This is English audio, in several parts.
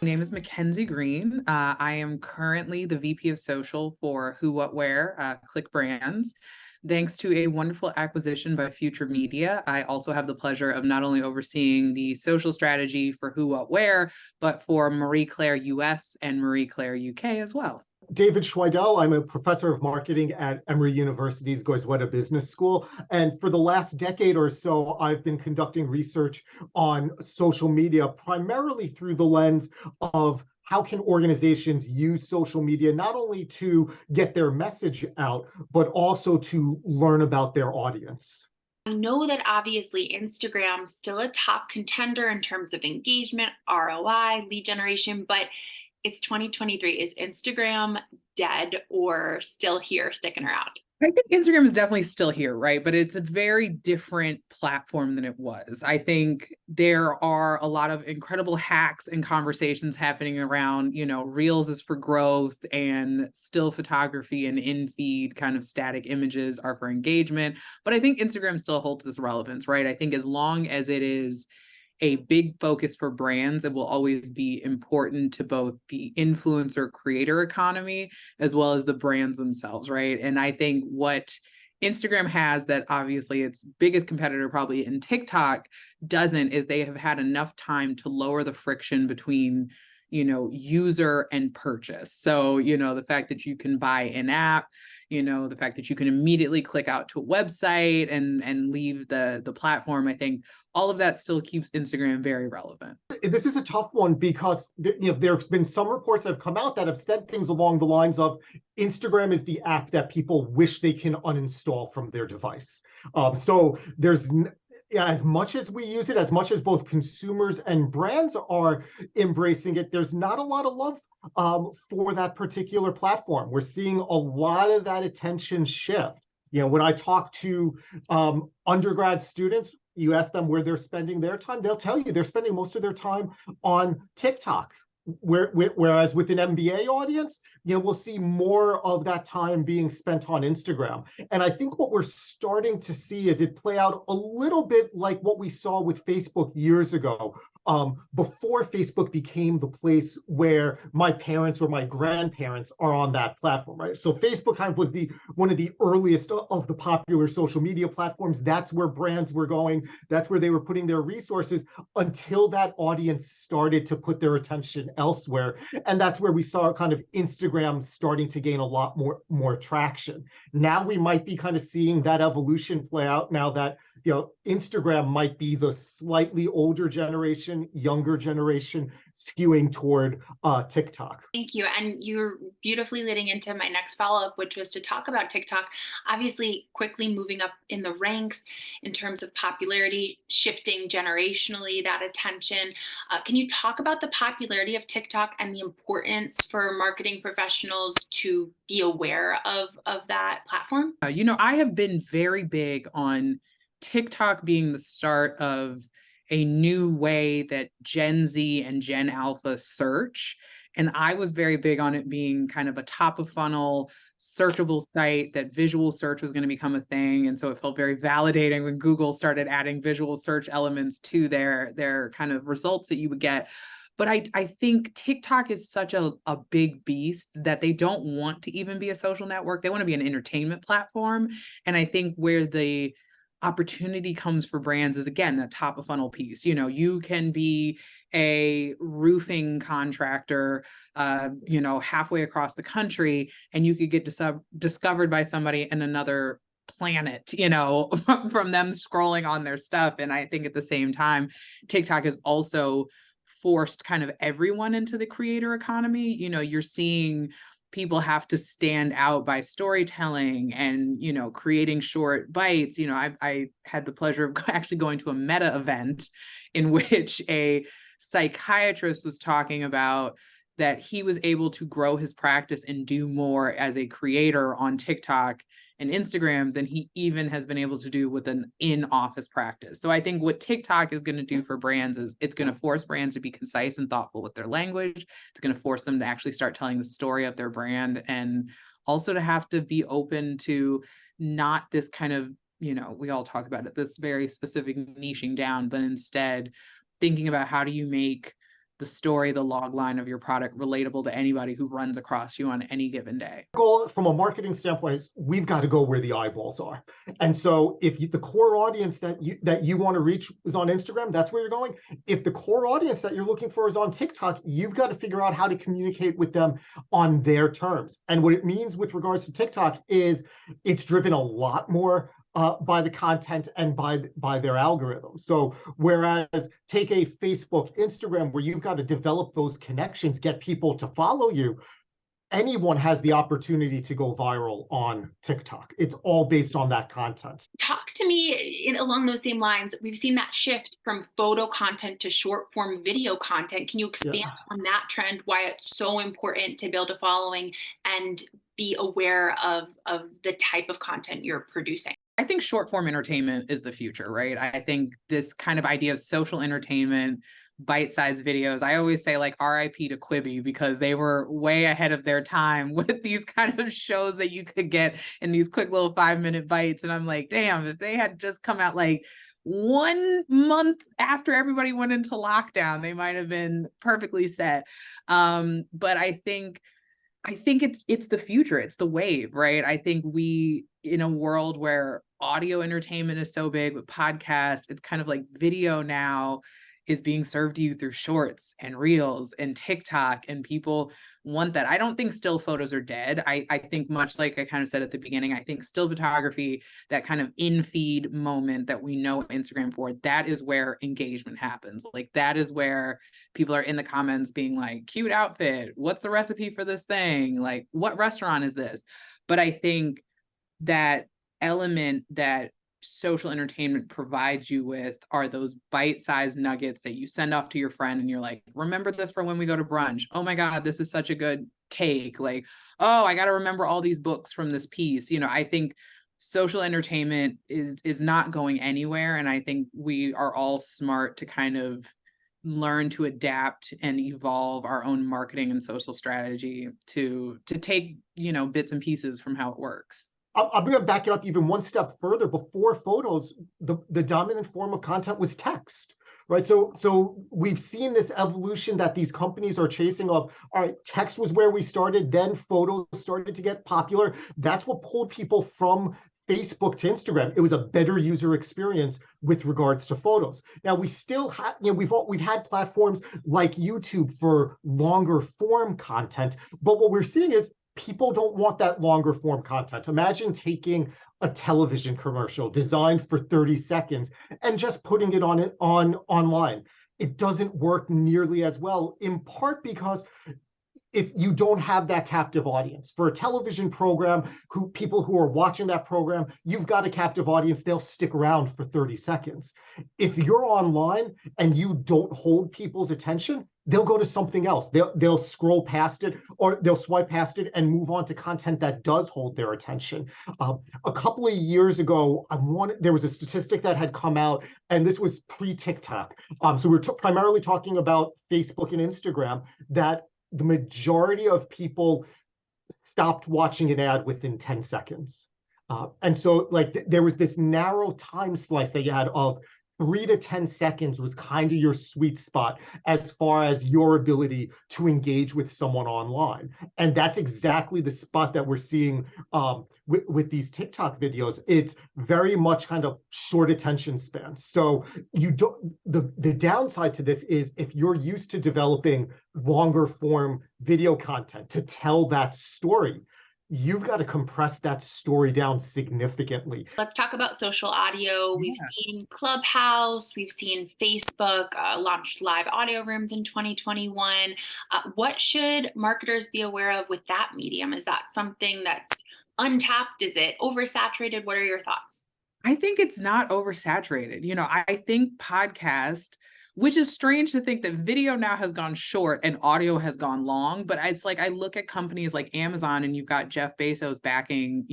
My name is Mackenzie Green. I am currently the VP of Social for Who What Wear, Click Brands. Thanks to a wonderful acquisition by Future Media, I also have the pleasure of not only overseeing the social strategy for Who What Wear, but for Marie Claire US and Marie Claire UK as well. David Schweidel. I'm a professor of marketing at Emory University's Goizueta Business School. And for the last decade or so, I've been conducting research on social media, primarily through the lens of how can organizations use social media not only to get their message out, but also to learn about their audience. I know that obviously Instagram's still a top contender in terms of engagement, ROI, lead generation, but it's 2023. Is Instagram dead or still here sticking around? I think Instagram is definitely still here, right? But it's a very different platform than it was. I think there are a lot of incredible hacks and conversations happening around, Reels is for growth and still photography and in-feed kind of static images are for engagement. But I think Instagram still holds this relevance, right? I think as long as it is a big focus for brands, it will always be important to both the influencer creator economy as well as the brands themselves, right? And I think what Instagram has that obviously its biggest competitor probably in TikTok doesn't is they have had enough time to lower the friction between user and purchase. So, the fact that you can buy an app, the fact that you can immediately click out to a website and leave the platform, I think all of that still keeps Instagram very relevant. This is a tough one because there's been some reports that have come out that have said things along the lines of Instagram is the app that people wish they can uninstall from their device. So there's as much as we use it, as much as both consumers and brands are embracing it, there's not a lot of love for that particular platform. We're seeing a lot of that attention shift. When I talk to undergrad students, you ask them where they're spending their time, they'll tell you they're spending most of their time on TikTok. Whereas with an MBA audience, we'll see more of that time being spent on Instagram. And I think what we're starting to see is it play out a little bit like what we saw with Facebook years ago, before Facebook became the place where my parents or my grandparents are on that platform, right? So Facebook kind of was one of the earliest of the popular social media platforms. That's where brands were going. That's where they were putting their resources until that audience started to put their attention elsewhere. And that's where we saw kind of Instagram starting to gain a lot more traction. Now we might be kind of seeing that evolution play out now that Instagram might be the slightly older generation, younger generation skewing toward TikTok. Thank you. And you're beautifully leading into my next follow-up, which was to talk about TikTok, obviously quickly moving up in the ranks in terms of popularity, shifting generationally that attention. Can you talk about the popularity of TikTok and the importance for marketing professionals to be aware of that platform? I have been very big on TikTok being the start of a new way that Gen Z and Gen Alpha search. And I was very big on it being kind of a top of funnel searchable site, that visual search was going to become a thing. And so it felt very validating when Google started adding visual search elements to their kind of results that you would get. But I think TikTok is such a big beast that they don't want to even be a social network. They want to be an entertainment platform. And I think where the opportunity comes for brands is, again, that top of funnel piece. You can be a roofing contractor, halfway across the country, and you could get discovered by somebody in another planet, from them scrolling on their stuff. And I think at the same time, TikTok has also forced kind of everyone into the creator economy. You're seeing people have to stand out by storytelling and, creating short bites. I had the pleasure of actually going to a Meta event in which a psychiatrist was talking about that he was able to grow his practice and do more as a creator on TikTok and Instagram than he even has been able to do with an in-office practice. So I think what TikTok is going to do for brands is it's going to force brands to be concise and thoughtful with their language. It's going to force them to actually start telling the story of their brand, and also to have to be open to not this kind of, we all talk about it, this very specific niching down, but instead thinking about how do you make the story, the log line of your product relatable to anybody who runs across you on any given day. Goal from a marketing standpoint is we've got to go where the eyeballs are. And so if the core audience that you want to reach is on Instagram, that's where you're going. If the core audience that you're looking for is on TikTok, you've got to figure out how to communicate with them on their terms. And what it means with regards to TikTok is it's driven a lot more by the content and by their algorithm. So whereas take a Facebook, Instagram, where you've got to develop those connections, get people to follow you, anyone has the opportunity to go viral on TikTok. It's all based on that content. Talk to me along those same lines. We've seen that shift from photo content to short form video content. Can you expand on that trend, why it's so important to build a following and be aware of the type of content you're producing? I think short form entertainment is the future, right? I think this kind of idea of social entertainment, bite-sized videos. I always say like RIP to Quibi because they were way ahead of their time with these kind of shows that you could get in these quick little 5-minute bites. And I'm like, damn, if they had just come out like 1 month after everybody went into lockdown, they might have been perfectly set. But I think it's the future. It's the wave, right? I think we, in a world where audio entertainment is so big with podcasts, it's kind of like video now is being served to you through shorts and reels and TikTok, and people want that. I don't think still photos are dead. I think much like I kind of said at the beginning, I think still photography, that kind of in-feed moment that we know Instagram for, that is where engagement happens. Like that is where people are in the comments being like, cute outfit, what's the recipe for this thing? Like, what restaurant is this? But I think that element that social entertainment provides you with are those bite-sized nuggets that you send off to your friend and you're like, remember this for when we go to brunch. Oh my God, this is such a good take. Like, oh, I got to remember all these books from this piece. I think social entertainment is not going anywhere. And I think we are all smart to kind of learn to adapt and evolve our own marketing and social strategy to take, bits and pieces from how it works. I'm going to back it up even one step further. Before photos, the dominant form of content was text, right? So we've seen this evolution that these companies are chasing of, all right, text was where we started, then photos started to get popular. That's what pulled people from Facebook to Instagram. It was a better user experience with regards to photos. Now we still have, we've had platforms like YouTube for longer form content, but what we're seeing is people don't want that longer form content. Imagine taking a television commercial designed for 30 seconds and just putting it online. It doesn't work nearly as well, in part because if you don't have that captive audience. For a television program, people who are watching that program, you've got a captive audience, they'll stick around for 30 seconds. If you're online and you don't hold people's attention, they'll go to something else. They'll scroll past it, or they'll swipe past it and move on to content that does hold their attention. A couple of years ago, there was a statistic that had come out, and this was pre-TikTok. So we're primarily talking about Facebook and Instagram, that the majority of people stopped watching an ad within 10 seconds. And so there was this narrow time slice that you had of 3 to 10 seconds was kind of your sweet spot as far as your ability to engage with someone online. And that's exactly the spot that we're seeing with these TikTok videos. It's very much kind of short attention spans. So the downside to this is if you're used to developing longer form video content to tell that story, you've got to compress that story down significantly. Let's talk about social audio. We've seen Clubhouse, we've seen Facebook launched live audio rooms in 2021. What should marketers be aware of with that medium? Is that something that's untapped? Is it oversaturated? What are your thoughts? I think it's not oversaturated. I think podcast, which is strange to think that video now has gone short and audio has gone long. But it's like, I look at companies like Amazon and you've got Jeff Bezos backing,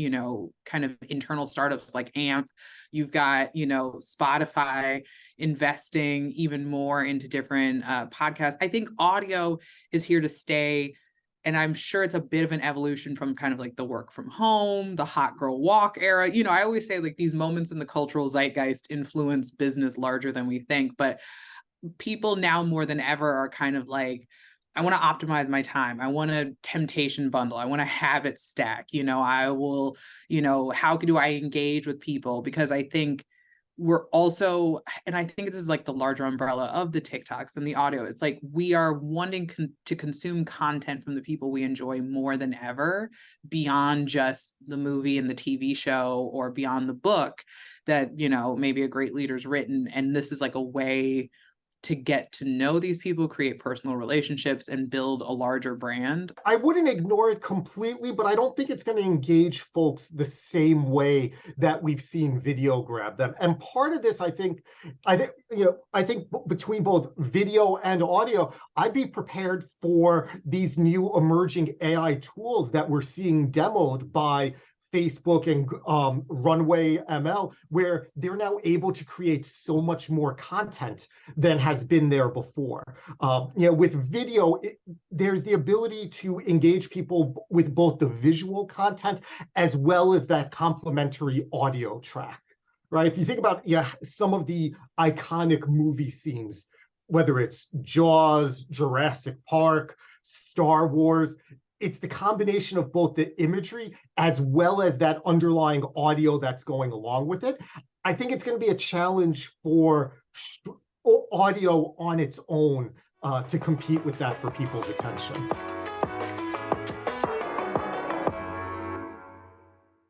kind of internal startups like AMP. You've got, Spotify investing even more into different podcasts. I think audio is here to stay. And I'm sure it's a bit of an evolution from kind of like the work from home, the hot girl walk era. I always say like these moments in the cultural zeitgeist influence business larger than we think. But people now more than ever are kind of like, I want to optimize my time. I want a temptation bundle. I want a habit stack. I will, how do I engage with people? Because I think we're also, and I think this is like the larger umbrella of the TikToks and the audio. It's like we are wanting to consume content from the people we enjoy more than ever, beyond just the movie and the TV show, or beyond the book that, maybe a great leader's written. And this is like a way to get to know these people, create personal relationships, and build a larger brand. I wouldn't ignore it completely, but I don't think it's going to engage folks the same way that we've seen video grab them. And part of this, I think between both video and audio, I'd be prepared for these new emerging AI tools that we're seeing demoed by Facebook and Runway ML, where they're now able to create so much more content than has been there before. With video, there's the ability to engage people with both the visual content as well as that complementary audio track, right? If you think about some of the iconic movie scenes, whether it's Jaws, Jurassic Park, Star Wars, it's the combination of both the imagery as well as that underlying audio that's going along with it. I think it's going to be a challenge for audio on its own to compete with that for people's attention.